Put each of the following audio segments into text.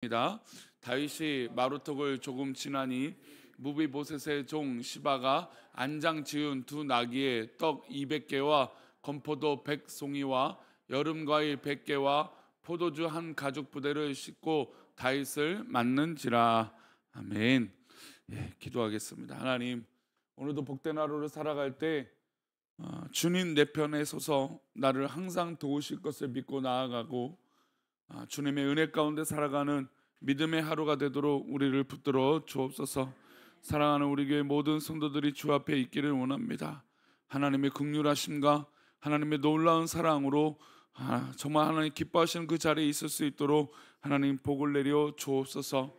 입니다. 다윗이 마루턱을 조금 지나니 무비보셋의 종 시바가 안장 지은 두 나귀에 떡 200개와 건포도 100송이와 여름과일 100개와 포도주 한 가죽 부대를 싣고 다윗을 맞는지라. 아멘. 기도하겠습니다. 하나님, 오늘도 복된 하루를 살아갈 때 주님 내 편에 서서 나를 항상 도우실 것을 믿고 나아가고 주님의 은혜 가운데 살아가는 믿음의 하루가 되도록 우리를 붙들어 주옵소서. 사랑하는 우리 교회 모든 성도들이 주 앞에 있기를 원합니다. 하나님의 긍휼하심과 하나님의 놀라운 사랑으로 정말 하나님 기뻐하시는 그 자리에 있을 수 있도록 하나님 복을 내려 주옵소서.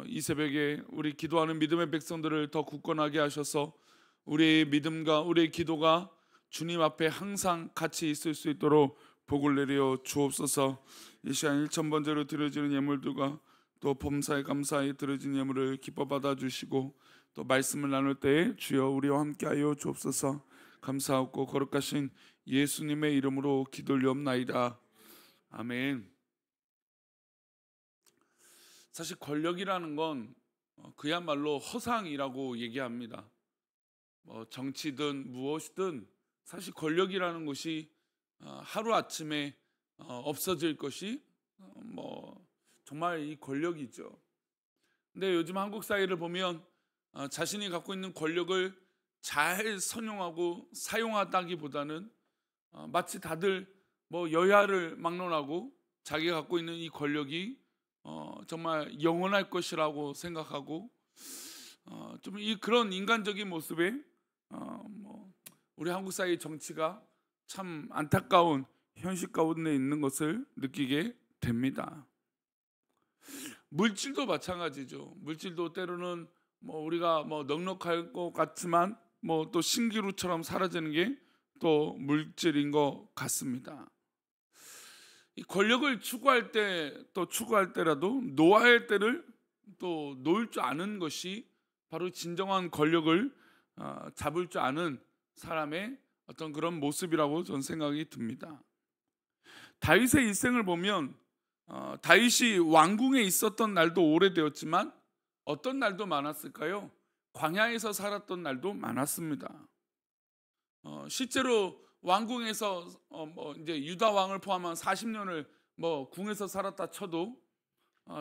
이 새벽에 우리 기도하는 믿음의 백성들을 더 굳건하게 하셔서 우리의 믿음과 우리의 기도가 주님 앞에 항상 같이 있을 수 있도록 복을 내려 주옵소서. 이 시간 1,000번째로 드려지는 예물들과 또 범사에 감사에 드려진 예물을 기뻐 받아주시고 또 말씀을 나눌 때에 주여 우리와 함께하여 주옵소서. 감사하고 거룩하신 예수님의 이름으로 기도올리옵나이다. 아멘. 사실 권력이라는 건 그야말로 허상이라고 얘기합니다. 정치든 무엇이든 사실 권력이라는 것이 하루아침에 없어질 것이 정말 이 권력이죠. 근데 요즘 한국 사회를 보면 자신이 갖고 있는 권력을 잘 선용하고 사용하다기보다는 마치 다들 여야를 막론하고 자기가 갖고 있는 이 권력이 정말 영원할 것이라고 생각하고 좀 그런 인간적인 모습에 우리 한국 사회의 정치가 참 안타까운 현실 가운데 있는 것을 느끼게 됩니다. 물질도 마찬가지죠. 물질도 때로는 우리가 넉넉할 것 같지만 또 신기루처럼 사라지는 게 또 물질인 것 같습니다. 이 권력을 추구할 때라도 노할 때를 또 놓을 줄 아는 것이 바로 진정한 권력을 잡을 줄 아는 사람의 어떤 그런 모습이라고 저는 생각이 듭니다. 다윗의 일생을 보면 다윗이 왕궁에 있었던 날도 오래되었지만 어떤 날도 많았을까요? 광야에서 살았던 날도 많았습니다. 실제로 왕궁에서 이제 유다 왕을 포함한 40년을 궁에서 살았다 쳐도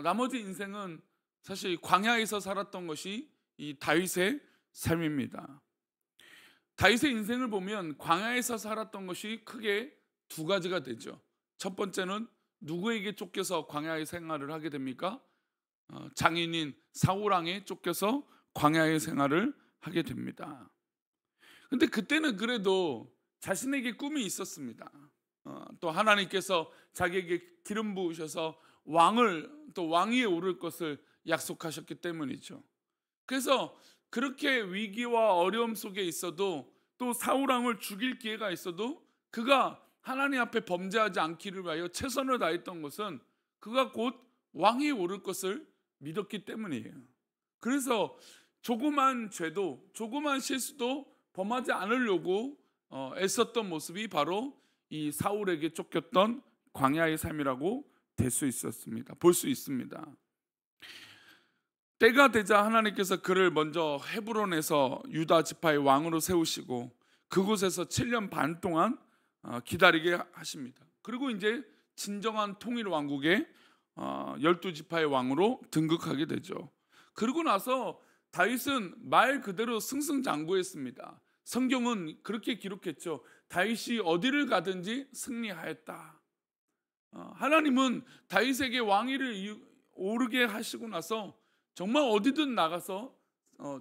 나머지 인생은 사실 광야에서 살았던 것이 이 다윗의 삶입니다. 다윗의 인생을 보면 광야에서 살았던 것이 크게 두 가지가 되죠. 첫 번째는 누구에게 쫓겨서 광야의 생활을 하게 됩니까? 장인인 사울 왕에 쫓겨서 광야의 생활을 하게 됩니다. 근데 그때는 그래도 자신에게 꿈이 있었습니다. 또 하나님께서 자기에게 기름 부으셔서 왕 위에 오를 것을 약속하셨기 때문이죠. 그래서 그렇게 위기와 어려움 속에 있어도 또 사울 왕을 죽일 기회가 있어도 그가 하나님 앞에 범죄하지 않기를 위하여 최선을 다했던 것은 그가 곧 왕위에 오를 것을 믿었기 때문이에요. 그래서 조그만 죄도 조그만 실수도 범하지 않으려고 애썼던 모습이 바로 이 사울에게 쫓겼던 광야의 삶이라고 볼 수 있습니다. 때가 되자 하나님께서 그를 먼저 헤브론에서 유다 지파의 왕으로 세우시고 그곳에서 7년 반 동안 기다리게 하십니다. 그리고 이제 진정한 통일 왕국의 12지파의 왕으로 등극하게 되죠. 그러고 나서 다윗은 말 그대로 승승장구했습니다. 성경은 그렇게 기록했죠. 다윗이 어디를 가든지 승리하였다. 하나님은 다윗에게 왕위를 오르게 하시고 나서 정말 어디든 나가서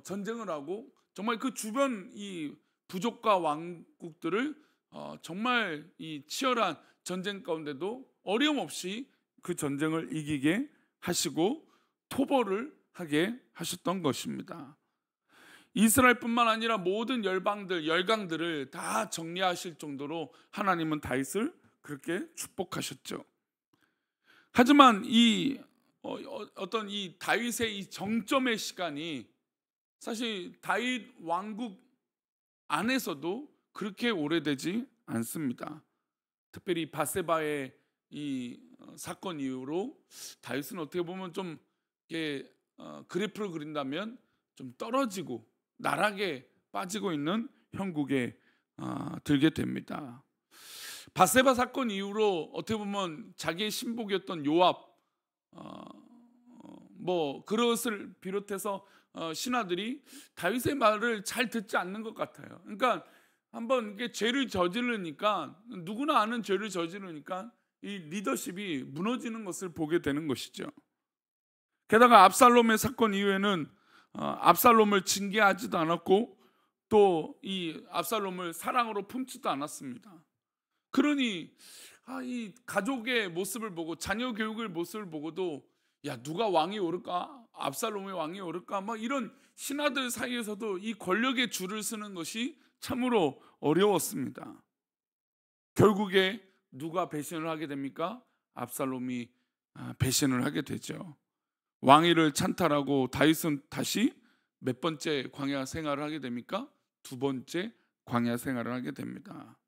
전쟁을 하고 정말 그 주변 이 부족과 왕국들을 정말 이 치열한 전쟁 가운데도 어려움 없이 그 전쟁을 이기게 하시고 토벌을 하게 하셨던 것입니다. 이스라엘뿐만 아니라 모든 열강들을 다 정리하실 정도로 하나님은 다윗을 그렇게 축복하셨죠. 하지만 어떤 이 다윗의 이 정점의 시간이 사실 다윗 왕국 안에서도 그렇게 오래되지 않습니다. 특별히 바세바의 이 사건 이후로 다윗은 어떻게 보면 좀 이렇게 그래프를 그린다면 좀 떨어지고 나락에 빠지고 있는 형국에 들게 됩니다. 바세바 사건 이후로 어떻게 보면 자기의 신복이었던 요압, 뭐 그것을 비롯해서 신하들이 다윗의 말을 잘 듣지 않는 것 같아요. 그러니까 한번 이게 죄를 저지르니까, 누구나 아는 죄를 저지르니까 이 리더십이 무너지는 것을 보게 되는 것이죠. 게다가 압살롬의 사건 이후에는 압살롬을 징계하지도 않았고 또 이 압살롬을 사랑으로 품지도 않았습니다. 그러니 이 가족의 모습을 보고 자녀 교육의 모습을 보고도 야, 누가 왕이 오를까? 압살롬의 왕이 오를까? 막 이런 신하들 사이에서도 이 권력의 줄을 서는 것이 참으로 어려웠습니다. 결국에 누가 배신을 하게 됩니까? 압살롬이 배신을 하게 되죠. 왕위를 찬탈하고 다윗은 다시 몇 번째 광야 생활을 하게 됩니까? 두 번째 광야 생활을 하게 됩니다.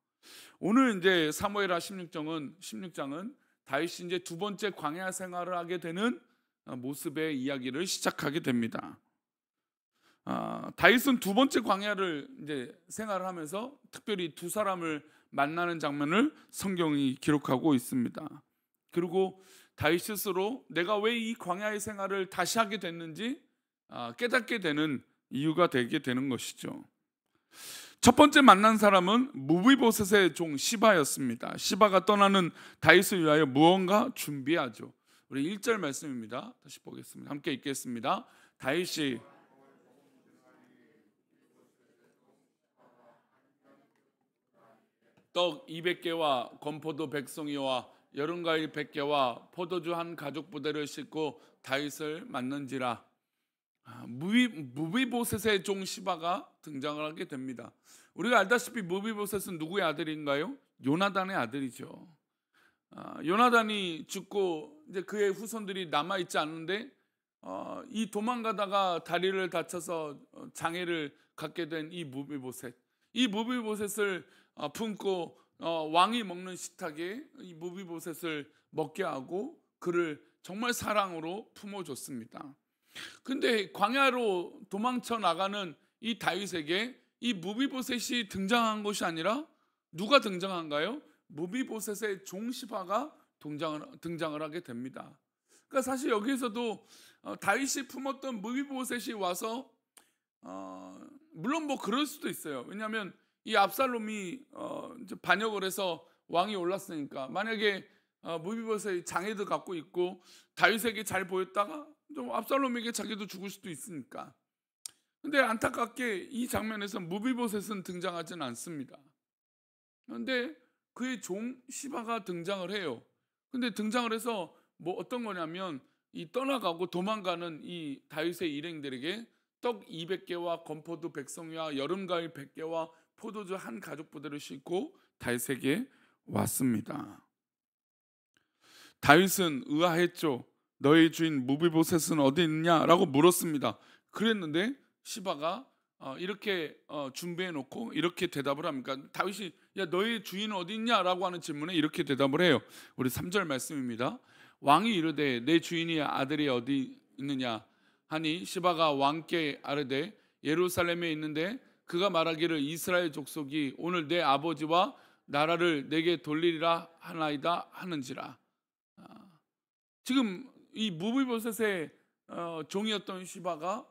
오늘 이제 사무엘하 16장은 다윗이 이제 두 번째 광야 생활을 하게 되는 모습의 이야기를 시작하게 됩니다. 다윗은 두 번째 광야를 이제 생활을 하면서 특별히 두 사람을 만나는 장면을 성경이 기록하고 있습니다. 그리고 다윗 스스로 내가 왜 이 광야의 생활을 다시 하게 됐는지 깨닫게 되는 이유가 되게 되는 것이죠. 첫 번째 만난 사람은 무비보셋의 종 시바였습니다. 시바가 떠나는 다윗을 위하여 무언가 준비하죠. 우리 1절 말씀입니다. 다시 보겠습니다. 함께 읽겠습니다. 다윗이 떡 200개와 건포도 100송이와 여름과일 100개와 포도주 한 가죽 부대를 싣고 다윗을 맞는지라. 무비보셋의 종 시바가 등장을 하게 됩니다. 우리가 알다시피 무비보셋은 누구의 아들인가요? 요나단의 아들이죠. 요나단이 죽고 이제 그의 후손들이 남아 있지 않는데 이 도망가다가 다리를 다쳐서 장애를 갖게 된 이 무비보셋을 품고 왕이 먹는 식탁에 이 무비보셋을 먹게 하고 그를 정말 사랑으로 품어줬습니다. 근데 광야로 도망쳐 나가는 이 다윗에게 이 무비보셋이 등장한 것이 아니라 누가 등장한가요? 무비보셋의 종 시바가 등장을 하게 됩니다. 그러니까 사실 여기에서도 다윗이 품었던 무비보셋이 와서 물론 뭐 그럴 수도 있어요. 왜냐하면 이 압살롬이 반역을 해서 왕이 올랐으니까 만약에 무비보셋이 장애도 갖고 있고 다윗에게 잘 보였다가 좀 압살롬에게 자기도 죽을 수도 있으니까. 근데 안타깝게 이 장면에서 무비보셋은 등장하지는 않습니다. 그런데 그의 종 시바가 등장을 해요. 근데 등장을 해서 뭐 어떤 거냐면 이 떠나가고 도망가는 이 다윗의 일행들에게 떡 200개와 건포도 100송이와 여름과일 100개와 포도주 한 가죽 부대를 싣고 다윗에게 왔습니다. 다윗은 의아했죠. 너의 주인 무비보셋은 어디 있느냐라고 물었습니다. 그랬는데 시바가 이렇게 준비해 놓고 이렇게 대답을 합니까? 다윗이 야 너의 주인은 어디 있냐라고 하는 질문에 이렇게 대답을 해요. 우리 3절 말씀입니다. 왕이 이르되 내 주인이 아들이 어디 있느냐 하니 시바가 왕께 아뢰되 예루살렘에 있는데 그가 말하기를 이스라엘 족속이 오늘 내 아버지와 나라를 내게 돌리리라 하나이다 하는지라. 지금 이 무비보셋의 종이었던 시바가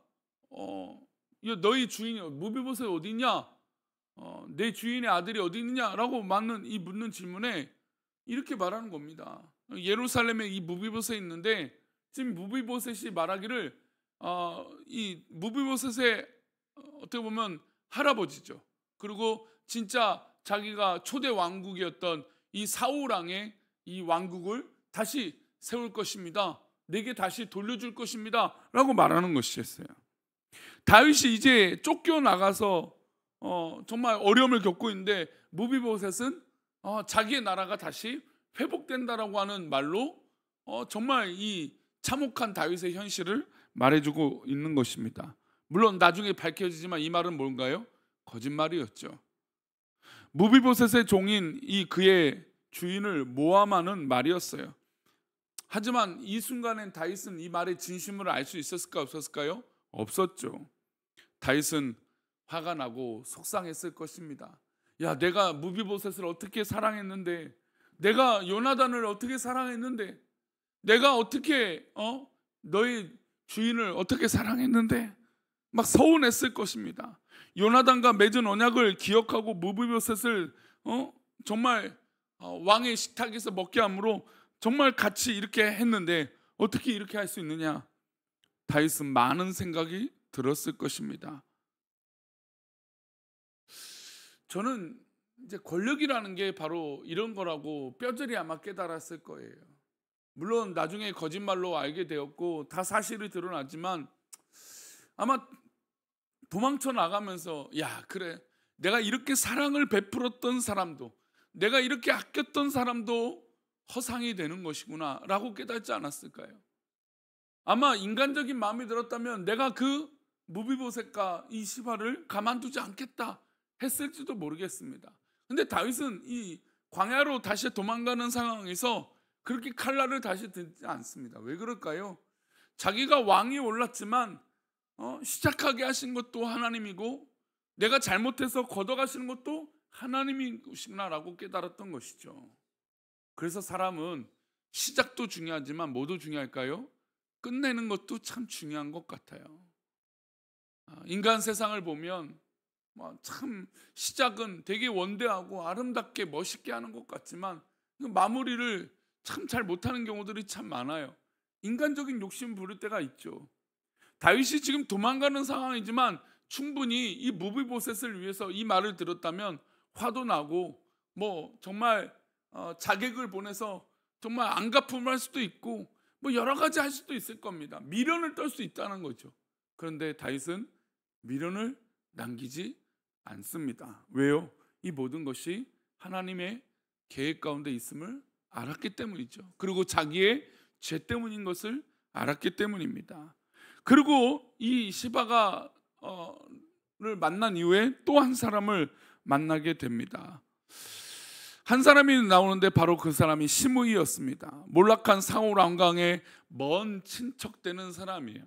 너희 주인이 무비보셋 어디 있냐? 내 주인의 아들이 어디 있느냐라고 묻는 질문에 이렇게 말하는 겁니다. 예루살렘에 이 무비보셋이 있는데 지금 무비보셋이 말하기를 이 무비보셋의 어떻게 보면 할아버지죠. 그리고 진짜 자기가 초대 왕국이었던 이 사울 왕의 이 왕국을 다시 세울 것입니다. 내게 다시 돌려줄 것입니다. 라고 말하는 것이었어요. 다윗이 이제 쫓겨나가서 정말 어려움을 겪고 있는데 무비보셋은 자기의 나라가 다시 회복된다라고 하는 말로 정말 이 참혹한 다윗의 현실을 말해주고 있는 것입니다. 물론 나중에 밝혀지지만 이 말은 뭔가요? 거짓말이었죠. 무비보셋의 종인 이 그의 주인을 모함하는 말이었어요. 하지만 이 순간엔 다윗은 이 말의 진심을 알 수 있었을까 없었을까요? 없었죠. 다윗은 화가 나고 속상했을 것입니다. 야, 내가 무비보셋을 어떻게 사랑했는데, 내가 요나단을 어떻게 사랑했는데, 내가 어떻게 너희 주인을 어떻게 사랑했는데 막 서운했을 것입니다. 요나단과 맺은 언약을 기억하고 무비보셋을 정말 왕의 식탁에서 먹게 함으로 정말 같이 이렇게 했는데 어떻게 이렇게 할 수 있느냐? 다윗은 많은 생각이 들었을 것입니다. 저는 이제 권력이라는 게 바로 이런 거라고 뼈저리 아마 깨달았을 거예요. 물론 나중에 거짓말로 알게 되었고 다 사실이 드러났지만 아마 도망쳐 나가면서 야, 그래, 내가 이렇게 사랑을 베풀었던 사람도, 내가 이렇게 아꼈던 사람도 허상이 되는 것이구나 라고 깨닫지 않았을까요? 아마 인간적인 마음이 들었다면 내가 그 무비보셋과 이 시바를 가만두지 않겠다 했을지도 모르겠습니다. 근데 다윗은 이 광야로 다시 도망가는 상황에서 그렇게 칼날을 다시 들지 않습니다. 왜 그럴까요? 자기가 왕이 올랐지만 시작하게 하신 것도 하나님이고 내가 잘못해서 걷어가시는 것도 하나님이시구나라고 깨달았던 것이죠. 그래서 사람은 시작도 중요하지만 뭐도 중요할까요? 끝내는 것도 참 중요한 것 같아요. 인간 세상을 보면 참 시작은 되게 원대하고 아름답게 멋있게 하는 것 같지만 마무리를 참 잘 못하는 경우들이 참 많아요. 인간적인 욕심 부릴 때가 있죠. 다윗이 지금 도망가는 상황이지만 충분히 이 무비보셋을 위해서 이 말을 들었다면 화도 나고 정말 자객을 보내서 정말 안갚음을 할 수도 있고 여러 가지 할 수도 있을 겁니다. 미련을 떨 수 있다는 거죠. 그런데 다윗은 미련을 남기지 않습니다. 왜요? 이 모든 것이 하나님의 계획 가운데 있음을 알았기 때문이죠. 그리고 자기의 죄 때문인 것을 알았기 때문입니다. 그리고 이 시바가 를 만난 이후에 또 한 사람을 만나게 됩니다. 한 사람이 나오는데 바로 그 사람이 시므이였습니다. 몰락한 사울 왕강의 먼 친척되는 사람이에요.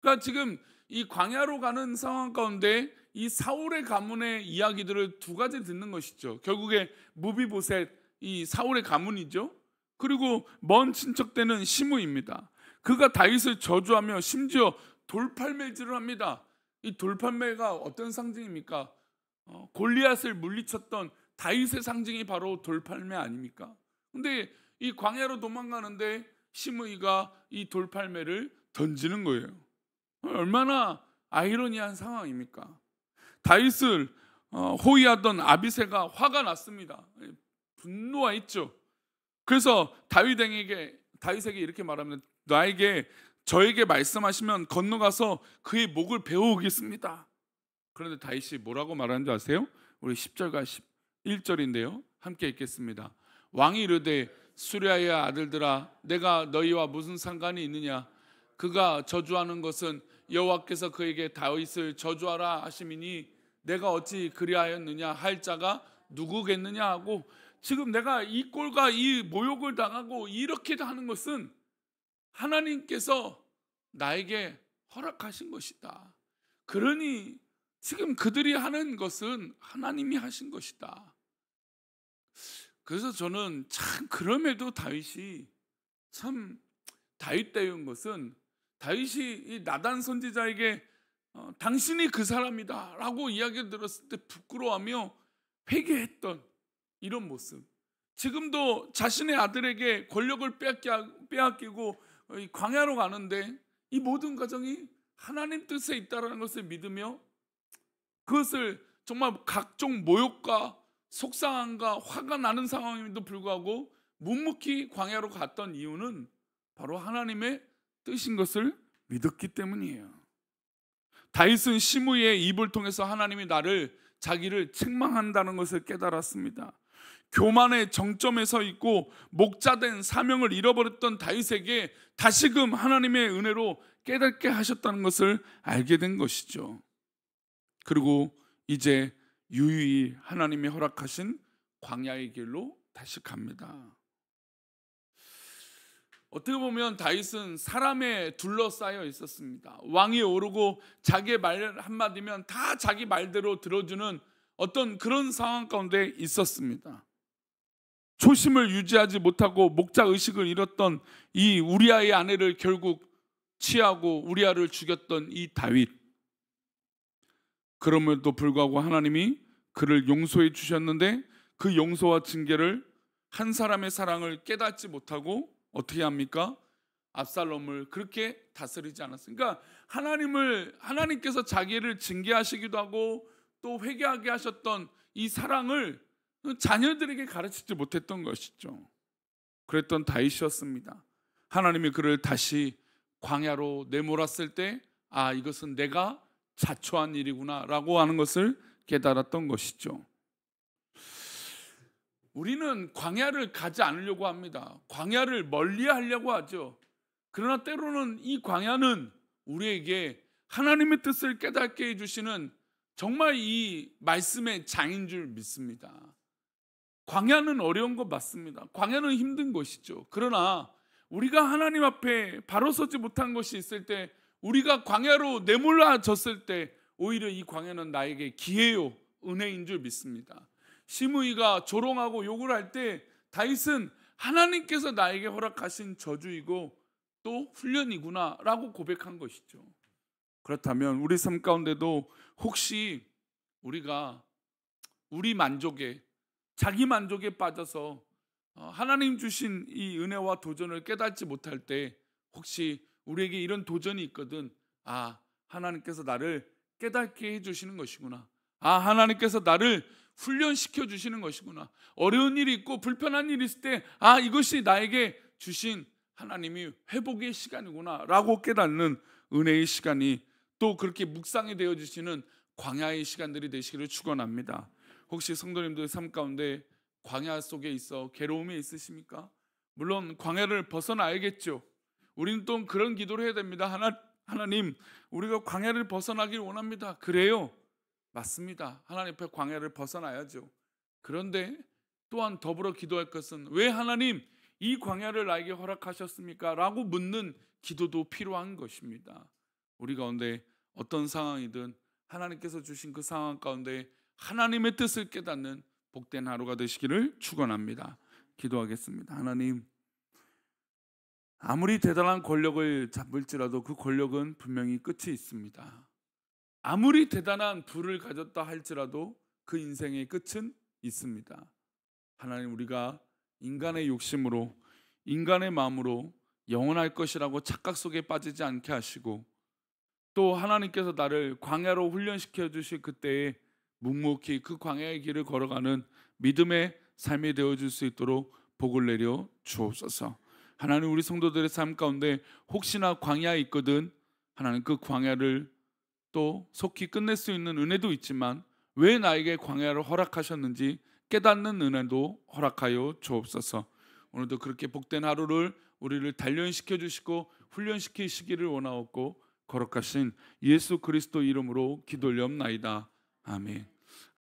그러니까 지금 이 광야로 가는 상황 가운데 이 사울의 가문의 이야기들을 두 가지 듣는 것이죠. 결국에 무비보셋, 이 사울의 가문이죠. 그리고 먼 친척되는 시므이입니다. 그가 다윗을 저주하며 심지어 돌팔매질을 합니다. 이 돌팔매가 어떤 상징입니까? 골리앗을 물리쳤던 다윗의 상징이 바로 돌팔매 아닙니까? 근데 이 광야로 도망가는데 시므이가 이 돌팔매를 던지는 거예요. 얼마나 아이러니한 상황입니까? 다윗을 호위하던 아비새가 화가 났습니다. 분노했죠. 그래서 다윗에게 이렇게 말합니다. 저에게 말씀하시면 건너가서 그의 목을 베어오겠습니다. 그런데 다윗이 뭐라고 말하는지 아세요? 우리 10절과 11절인데요. 함께 읽겠습니다. 왕이 이르되 수리아의 아들들아, 내가 너희와 무슨 상관이 있느냐? 그가 저주하는 것은 여호와께서 그에게 다윗을 저주하라 하심이니 내가 어찌 그리하였느냐 할 자가 누구겠느냐 하고, 지금 내가 이 꼴과 이 모욕을 당하고 이렇게 하는 것은 하나님께서 나에게 허락하신 것이다. 그러니 지금 그들이 하는 것은 하나님이 하신 것이다. 그래서 저는 참 그럼에도 다윗이 참 다윗다운 것은 다윗이 이 나단 선지자에게 당신이 그 사람이다 라고 이야기를 들었을 때 부끄러워하며 회개했던 이런 모습, 지금도 자신의 아들에게 권력을 빼앗기고 광야로 가는데 이 모든 과정이 하나님 뜻에 있다는 것을 믿으며 그것을 정말 각종 모욕과 속상함과 화가 나는 상황임에도 불구하고 묵묵히 광야로 갔던 이유는 바로 하나님의 뜻인 것을 믿었기 때문이에요. 다윗은 시므이의 입을 통해서 하나님이 자기를 책망한다는 것을 깨달았습니다. 교만의 정점에 서 있고 목자된 사명을 잃어버렸던 다윗에게 다시금 하나님의 은혜로 깨닫게 하셨다는 것을 알게 된 것이죠. 그리고 이제 유유히 하나님이 허락하신 광야의 길로 다시 갑니다. 어떻게 보면 다윗은 사람에 둘러싸여 있었습니다. 왕이 오르고 자기의 말 한마디면 다 자기 말대로 들어주는 어떤 그런 상황 가운데 있었습니다. 초심을 유지하지 못하고 목자의식을 잃었던 이 우리아의 아내를 결국 취하고 우리아를 죽였던 이 다윗. 그럼에도 불구하고 하나님이 그를 용서해 주셨는데 그 용서와 징계를 한 사람의 사랑을 깨닫지 못하고 어떻게 합니까? 압살롬을 그렇게 다스리지 않았습니다. 그러니까 하나님께서 자기를 징계하시기도 하고 또 회개하게 하셨던 이 사랑을 자녀들에게 가르치지 못했던 것이죠. 그랬던 다윗이었습니다. 하나님이 그를 다시 광야로 내몰았을 때 이것은 내가 자초한 일이구나 라고 하는 것을 깨달았던 것이죠. 우리는 광야를 가지 않으려고 합니다. 광야를 멀리 하려고 하죠. 그러나 때로는 이 광야는 우리에게 하나님의 뜻을 깨닫게 해주시는 정말 이 말씀의 장인 줄 믿습니다. 광야는 어려운 것 맞습니다. 광야는 힘든 것이죠. 그러나 우리가 하나님 앞에 바로 서지 못한 것이 있을 때, 우리가 광야로 내몰아졌을 때 오히려 이 광야는 나에게 기회요, 은혜인 줄 믿습니다. 시므이가 조롱하고 욕을 할 때 다윗은 하나님께서 나에게 허락하신 저주이고 또 훈련이구나 라고 고백한 것이죠. 그렇다면 우리 삶 가운데도 혹시 우리가 우리 만족에, 자기 만족에 빠져서 하나님 주신 이 은혜와 도전을 깨닫지 못할 때 혹시 우리에게 이런 도전이 있거든. 하나님께서 나를 깨닫게 해주시는 것이구나. 하나님께서 나를 훈련시켜 주시는 것이구나. 어려운 일이 있고 불편한 일이 있을 때 이것이 나에게 주신 하나님이 회복의 시간이구나 라고 깨닫는 은혜의 시간이, 또 그렇게 묵상이 되어 주시는 광야의 시간들이 되시기를 축원합니다. 혹시 성도님들 삶 가운데 광야 속에 있어 괴로움이 있으십니까? 물론 광야를 벗어나야겠죠. 우리는 또 그런 기도를 해야 됩니다. 하나님, 우리가 광야를 벗어나길 원합니다. 그래요, 맞습니다. 하나님 앞에 광야를 벗어나야죠. 그런데 또한 더불어 기도할 것은 왜 하나님 이 광야를 나에게 허락하셨습니까? 라고 묻는 기도도 필요한 것입니다. 우리 가운데 어떤 상황이든 하나님께서 주신 그 상황 가운데 하나님의 뜻을 깨닫는 복된 하루가 되시기를 축원합니다. 기도하겠습니다. 하나님, 아무리 대단한 권력을 잡을지라도 그 권력은 분명히 끝이 있습니다. 아무리 대단한 부를 가졌다 할지라도 그 인생의 끝은 있습니다. 하나님, 우리가 인간의 욕심으로, 인간의 마음으로 영원할 것이라고 착각 속에 빠지지 않게 하시고, 또 하나님께서 나를 광야로 훈련시켜 주실 그때에 묵묵히 그 광야의 길을 걸어가는 믿음의 삶이 되어줄 수 있도록 복을 내려 주옵소서. 하나님, 우리 성도들의 삶 가운데 혹시나 광야에 있거든 하나님 그 광야를 또 속히 끝낼 수 있는 은혜도 있지만 왜 나에게 광야를 허락하셨는지 깨닫는 은혜도 허락하여 주옵소서. 오늘도 그렇게 복된 하루를 우리를 단련시켜 주시고 훈련시키시기를 원하옵고 거룩하신 예수 그리스도 이름으로 기도 올리옵나이다. 아멘.